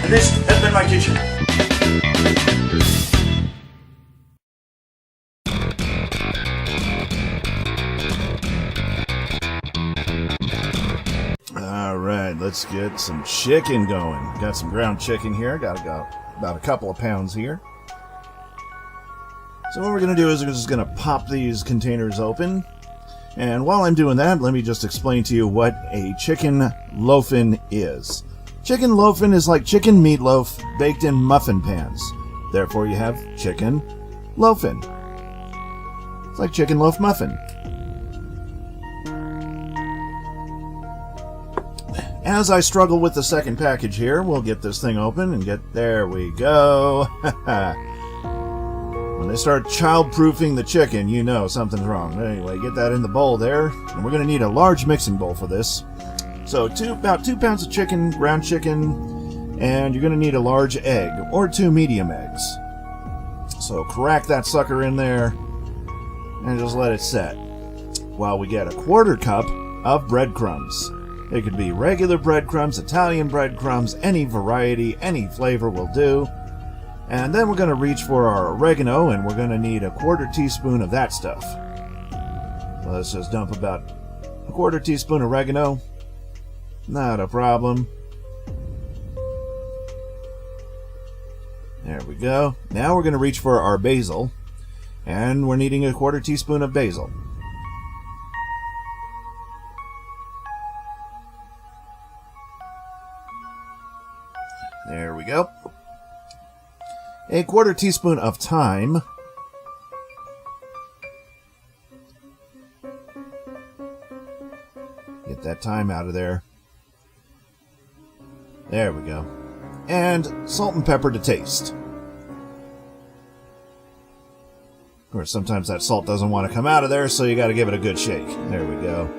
And this has been my kitchen. Alright, let's get some chicken going. Got some ground chicken here. Got about a couple of pounds here. So what we're going to do is we're just going to pop these containers open. And while I'm doing that, let me just explain to you what a chicken loaffin is. Chicken loaffin is like chicken meatloaf baked in muffin pans. Therefore, you have chicken loaffin. It's like chicken loaf muffin. As I struggle with the second package here, we'll get this thing open and there we go. When they start child-proofing the chicken, you know something's wrong. Anyway, get that in the bowl there. And we're going to need a large mixing bowl for this. So about 2 pounds of chicken, ground chicken, and you're going to need a large egg, or 2 medium eggs. So crack that sucker in there, and just let it set. While we get a 1/4 cup of breadcrumbs. It could be regular breadcrumbs, Italian breadcrumbs, any variety, any flavor will do. And then we're going to reach for our oregano, and we're going to need a 1/4 teaspoon of that stuff. So let's just dump about a 1/4 teaspoon oregano. Not a problem. There we go. Now we're going to reach for our basil, and we're needing a 1/4 teaspoon of basil. There we go. A 1/4 teaspoon of thyme. Get that thyme out of there. There we go. And salt and pepper to taste. Of course, sometimes that salt doesn't want to come out of there, so you got to give it a good shake. There we go.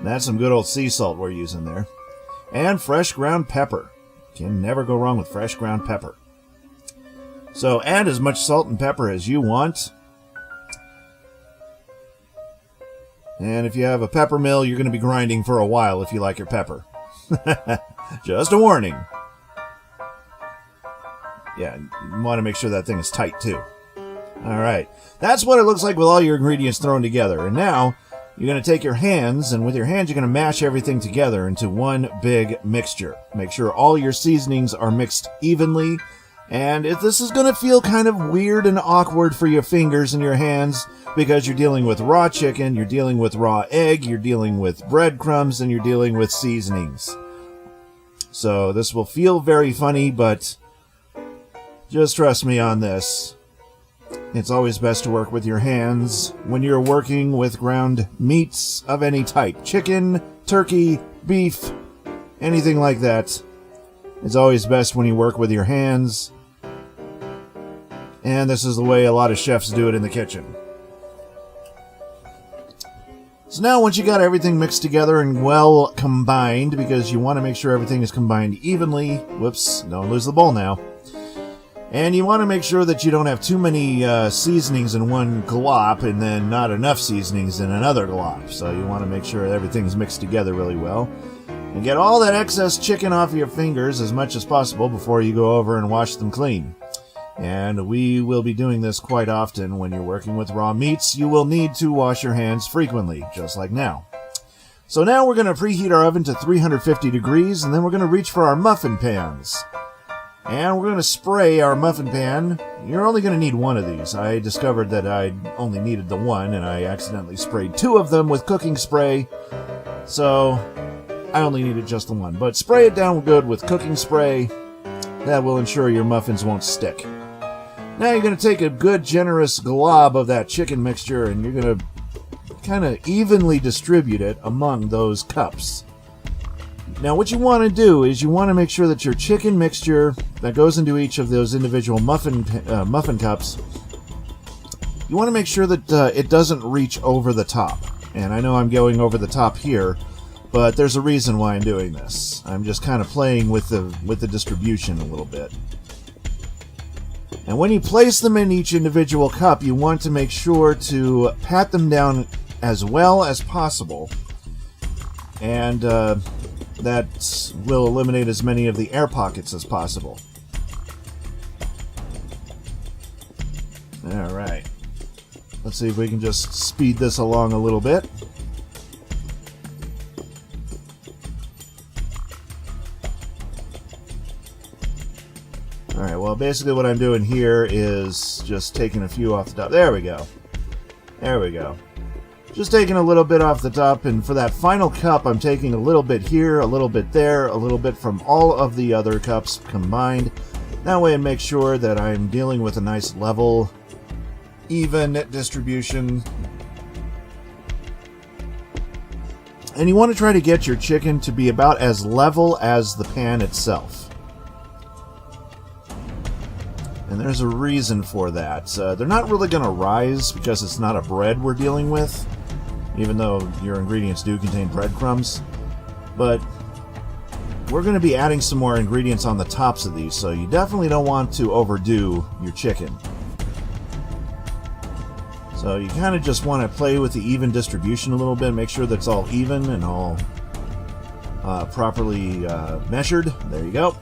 That's some good old sea salt we're using there. And fresh ground pepper. Can never go wrong with fresh ground pepper. So add as much salt and pepper as you want. And if you have a pepper mill, you're going to be grinding for a while if you like your pepper. Just a warning. Yeah, you want to make sure that thing is tight too. Alright, that's what it looks like with all your ingredients thrown together. And now, you're going to take your hands, and with your hands you're going to mash everything together into one big mixture. Make sure all your seasonings are mixed evenly. And if this is going to feel kind of weird and awkward for your fingers and your hands, because you're dealing with raw chicken, you're dealing with raw egg, you're dealing with breadcrumbs, and you're dealing with seasonings. So this will feel very funny, but just trust me on this. It's always best to work with your hands when you're working with ground meats of any type. Chicken, turkey, beef, anything like that. It's always best when you work with your hands. And this is the way a lot of chefs do it in the kitchen. So now once you got everything mixed together and well combined, because you want to make sure everything is combined evenly. Whoops, don't lose the bowl now. And you want to make sure that you don't have too many seasonings in one glop and then not enough seasonings in another glop. So you want to make sure everything's mixed together really well. And get all that excess chicken off your fingers as much as possible before you go over and wash them clean. And we will be doing this quite often when you're working with raw meats. You will need to wash your hands frequently, just like now. So now we're going to preheat our oven to 350 degrees, and then we're going to reach for our muffin pans. And we're going to spray our muffin pan. You're only going to need one of these. I discovered that I only needed the one, and I accidentally sprayed 2 of them with cooking spray. So I only needed just the one. But spray it down good with cooking spray. That will ensure your muffins won't stick. Now you're going to take a good generous glob of that chicken mixture and you're going to kind of evenly distribute it among those cups. Now what you want to do is you want to make sure that your chicken mixture that goes into each of those individual muffin cups, you want to make sure that it doesn't reach over the top. And I know I'm going over the top here, but there's a reason why I'm doing this. I'm just kind of playing with the distribution a little bit. And when you place them in each individual cup, you want to make sure to pat them down as well as possible. And that will eliminate as many of the air pockets as possible. Alright. Let's see if we can just speed this along a little bit. Alright, well basically what I'm doing here is just taking a few off the top. There we go. There we go. Just taking a little bit off the top, and for that final cup I'm taking a little bit here, a little bit there, a little bit from all of the other cups combined. That way I make sure that I'm dealing with a nice level, even distribution. And you want to try to get your chicken to be about as level as the pan itself. And there's a reason for that. They're not really going to rise because it's not a bread we're dealing with, even though your ingredients do contain breadcrumbs. But we're going to be adding some more ingredients on the tops of these, so you definitely don't want to overdo your chicken. So you kind of just want to play with the even distribution a little bit, make sure that's all even and all properly measured. There you go.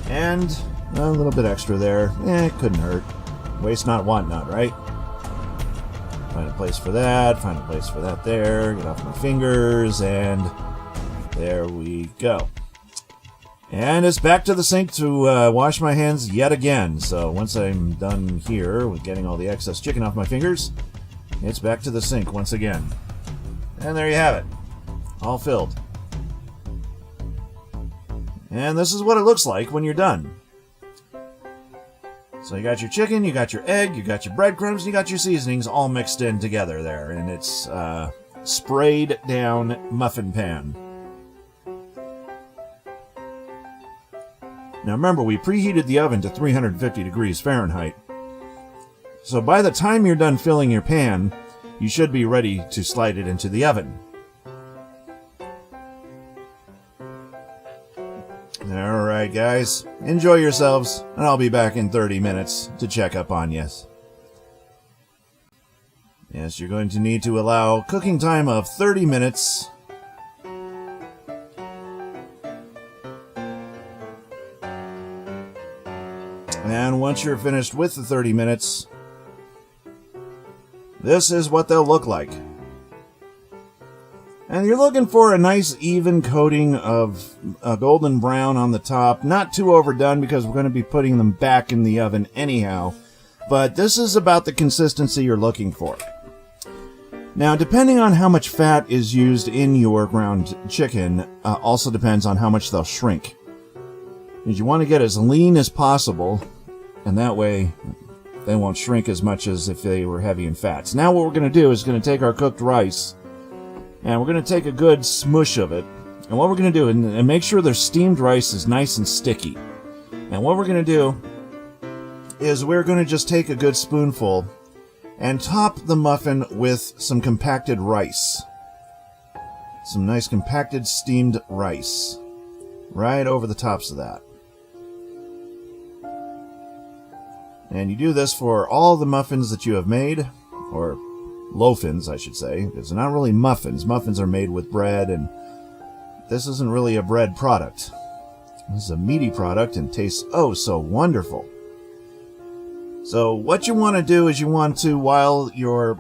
And a little bit extra there. It couldn't hurt. Waste not, want not, right? Find a place for that, find a place for that there, get off my fingers, and there we go. And it's back to the sink to wash my hands yet again. So once I'm done here with getting all the excess chicken off my fingers, it's back to the sink once again. And there you have it. All filled. And this is what it looks like when you're done. So you got your chicken, you got your egg, you got your breadcrumbs, and you got your seasonings all mixed in together there. And it's sprayed down muffin pan. Now remember, we preheated the oven to 350 degrees Fahrenheit. So by the time you're done filling your pan, you should be ready to slide it into the oven. Alright guys, enjoy yourselves, and I'll be back in 30 minutes to check up on you. Yes, you're going to need to allow cooking time of 30 minutes. And once you're finished with the 30 minutes, this is what they'll look like. And you're looking for a nice even coating of golden brown on the top. Not too overdone because we're going to be putting them back in the oven anyhow. But this is about the consistency you're looking for. Now, depending on how much fat is used in your ground chicken, also depends on how much they'll shrink. Because you want to get as lean as possible, and that way they won't shrink as much as if they were heavy in fats. Now what we're going to do is going to take our cooked rice, and we're going to take a good smush of it. And what we're going to do, and make sure their steamed rice is nice and sticky. And what we're going to do is we're going to just take a good spoonful and top the muffin with some compacted rice. Some nice compacted steamed rice. Right over the tops of that. And you do this for all the muffins that you have made, or loaffins, I should say. It's not really muffins. Muffins are made with bread, and this isn't really a bread product. This is a meaty product and tastes oh so wonderful. So what you want to do is you want to, while your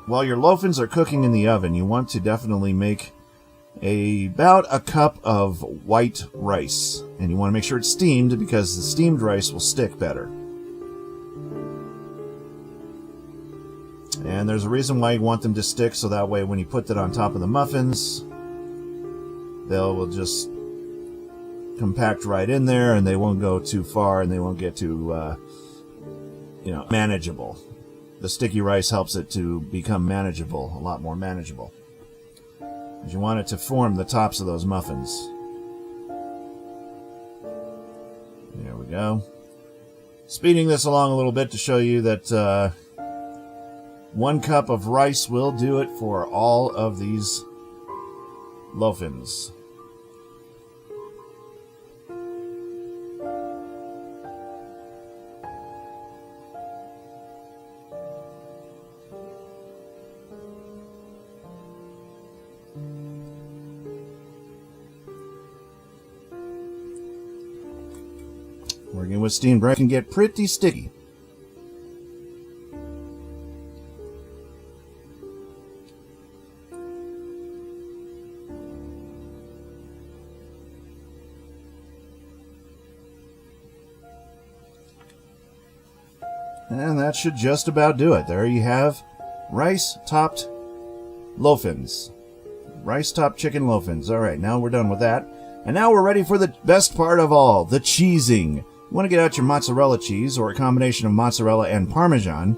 loaffins are cooking in the oven, you want to definitely make about a cup of white rice. And you want to make sure it's steamed because the steamed rice will stick better. And there's a reason why you want them to stick, so that way when you put that on top of the muffins, will just compact right in there and they won't go too far and they won't get too manageable. The sticky rice helps it to become manageable, a lot more manageable. Because you want it to form the tops of those muffins. There we go. Speeding this along a little bit to show you that 1 cup of rice will do it for all of these loaffins. Working with steam bread can get pretty sticky. And that should just about do it. There you have rice-topped loaffins. Rice-topped chicken loaffins. Alright, now we're done with that. And now we're ready for the best part of all, the cheesing. You want to get out your mozzarella cheese, or a combination of mozzarella and Parmesan.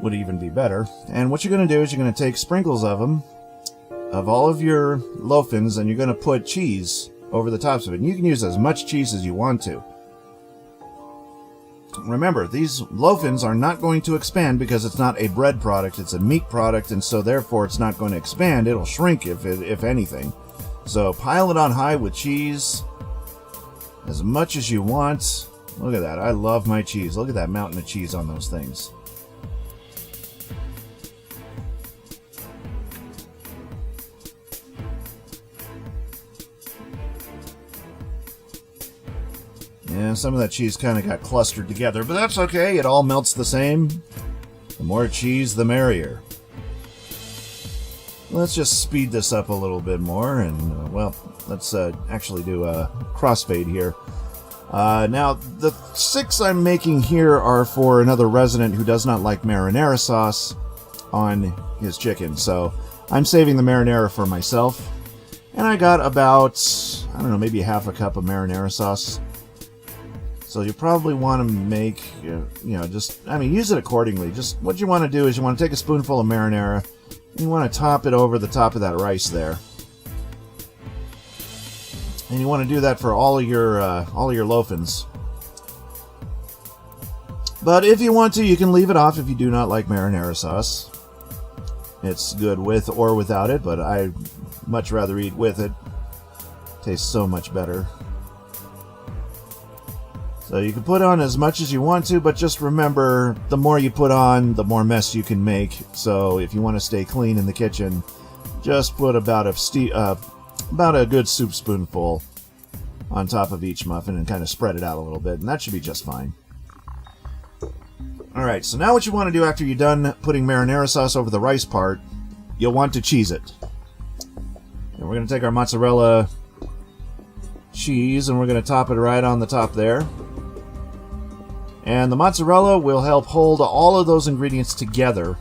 Would even be better. And what you're going to do is you're going to take sprinkles of them, of all of your loaffins, and you're going to put cheese over the tops of it. And you can use as much cheese as you want to. Remember, these loaffins are not going to expand because it's not a bread product, it's a meat product, and so therefore it's not going to expand. It'll shrink if anything. So pile it on high with cheese as much as you want. Look at that. I love my cheese. Look at that mountain of cheese on those things. Yeah, some of that cheese kind of got clustered together, but that's okay. It all melts the same. The more cheese, the merrier. Let's just speed this up a little bit more, and, well, let's actually do a crossfade here. Now, the 6 I'm making here are for another resident who does not like marinara sauce on his chicken, so I'm saving the marinara for myself. And I got about, I don't know, maybe half a cup of marinara sauce. So you probably want to make, use it accordingly. Just what you want to do is you want to take a spoonful of marinara, and you want to top it over the top of that rice there. And you want to do that for all of your loaffins. But if you want to, you can leave it off if you do not like marinara sauce. It's good with or without it, but I much rather eat with it. Tastes so much better. So you can put on as much as you want to, but just remember, the more you put on, the more mess you can make. So if you want to stay clean in the kitchen, just put about a good soup spoonful on top of each muffin and kind of spread it out a little bit, and that should be just fine. Alright, so now what you want to do after you're done putting marinara sauce over the rice part, you'll want to cheese it. And we're going to take our mozzarella cheese and we're going to top it right on the top there. And the mozzarella will help hold all of those ingredients together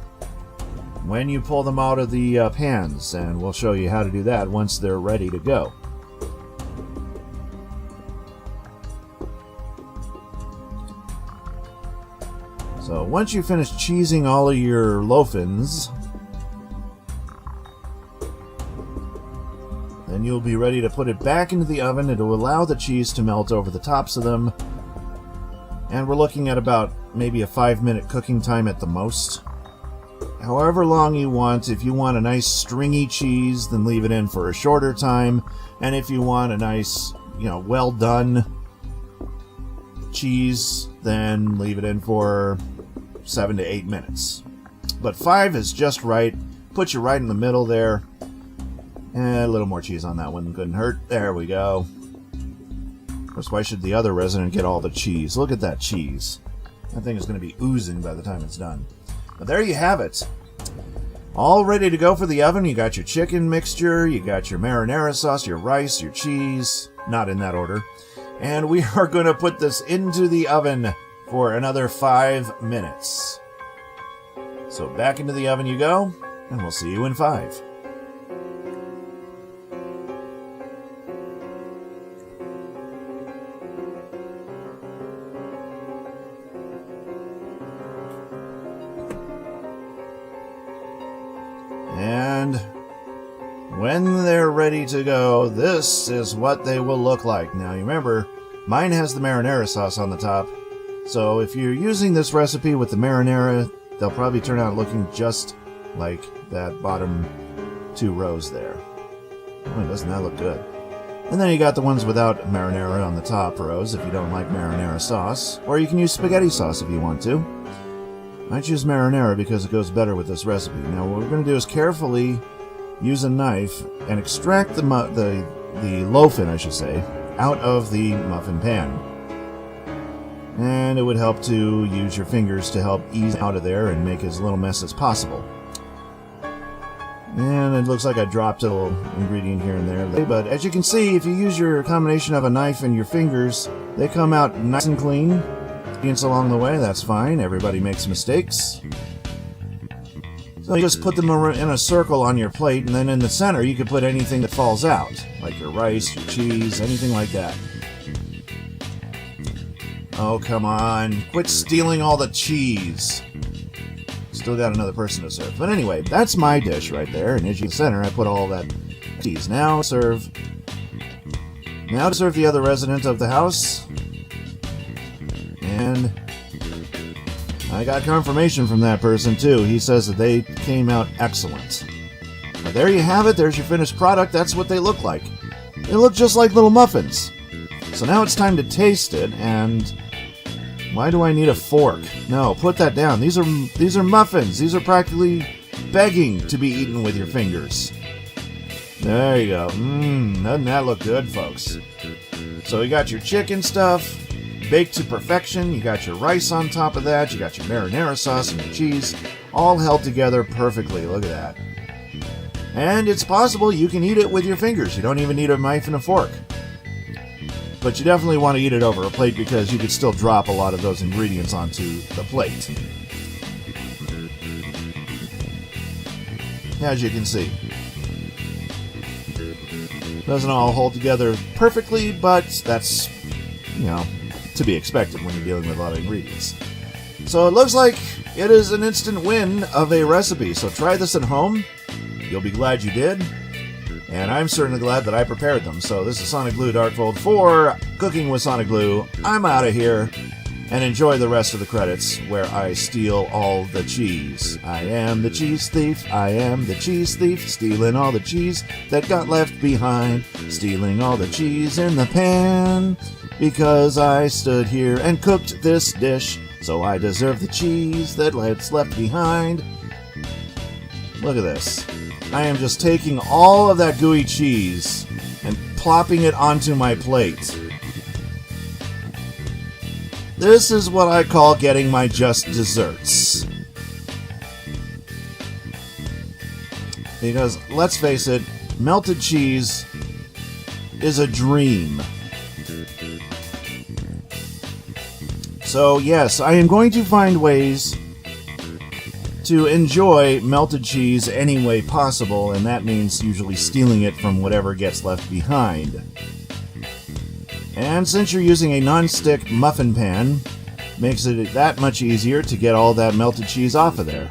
when you pull them out of the pans, and we'll show you how to do that once they're ready to go. So once you finish cheesing all of your loaffins, then you'll be ready to put it back into the oven. It'll allow the cheese to melt over the tops of them. And we're looking at about maybe a 5-minute cooking time at the most. However long you want. If you want a nice stringy cheese, then leave it in for a shorter time. And if you want a nice, well done cheese, then leave it in for 7 to 8 minutes. But 5 is just right. Puts you right in the middle there. And a little more cheese on that one couldn't hurt. There we go. Of course, why should the other resident get all the cheese? Look at that cheese. That thing is going to be oozing by the time it's done. But there you have it. All ready to go for the oven. You got your chicken mixture, you got your marinara sauce, your rice, your cheese. Not in that order. And we are going to put this into the oven for another 5 minutes. So back into the oven you go, and we'll see you in 5. And when they're ready to go, this is what they will look like. Now, you remember, mine has the marinara sauce on the top. So if you're using this recipe with the marinara, they'll probably turn out looking just like that bottom 2 rows there. Boy, doesn't that look good. And then you got the ones without marinara on the top rows if you don't like marinara sauce. Or you can use spaghetti sauce if you want to. I choose marinara because it goes better with this recipe. Now what we're going to do is carefully use a knife and extract the loaffin, I should say, out of the muffin pan. And it would help to use your fingers to help ease out of there and make as little mess as possible. And it looks like I dropped a little ingredient here and there. But as you can see, if you use your combination of a knife and your fingers, they come out nice and clean. Ingredients along the way, that's fine. Everybody makes mistakes. So you just put them in a circle on your plate, and then in the center you can put anything that falls out, like your rice, your cheese, anything like that. Oh, come on. Quit stealing all the cheese. Still got another person to serve. But anyway, that's my dish right there. And as you see in the center, I put all that cheese. Now to serve the other resident of the house. And I got confirmation from that person, too. He says that they came out excellent. But there you have it. There's your finished product. That's what they look like. They look just like little muffins. So now it's time to taste it, and why do I need a fork? No, put that down. These are muffins. These are practically begging to be eaten with your fingers. There you go. Doesn't that look good, folks? So you got your chicken stuff baked to perfection. You got your rice on top of that. You got your marinara sauce and your cheese all held together perfectly. Look at that. And it's possible you can eat it with your fingers. You don't even need a knife and a fork. But you definitely want to eat it over a plate because you could still drop a lot of those ingredients onto the plate. As you can see. Doesn't all hold together perfectly, but that's, to be expected when you're dealing with a lot of ingredients. So it looks like it is an instant win of a recipe. So try this at home. You'll be glad you did. And I'm certainly glad that I prepared them. So this is SonicBlu Darkfold for Cooking with SonicBlu. I'm out of here. And enjoy the rest of the credits where I steal all the cheese. I am the cheese thief. I am the cheese thief. Stealing all the cheese that got left behind. Stealing all the cheese in the pan. Because I stood here and cooked this dish. So I deserve the cheese that's left behind. Look at this. I am just taking all of that gooey cheese and plopping it onto my plate. This is what I call getting my just desserts. Because, let's face it, melted cheese is a dream. So, yes, I am going to find ways to enjoy melted cheese any way possible, and that means usually stealing it from whatever gets left behind. And since you're using a non-stick muffin pan, makes it that much easier to get all that melted cheese off of there.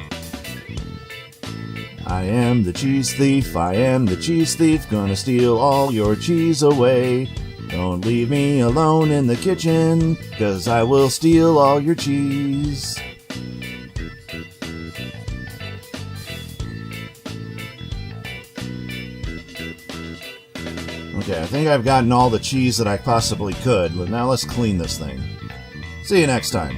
I am the cheese thief, I am the cheese thief, gonna steal all your cheese away. Don't leave me alone in the kitchen, 'cause I will steal all your cheese. Okay, I think I've gotten all the cheese that I possibly could, but now let's clean this thing. See you next time.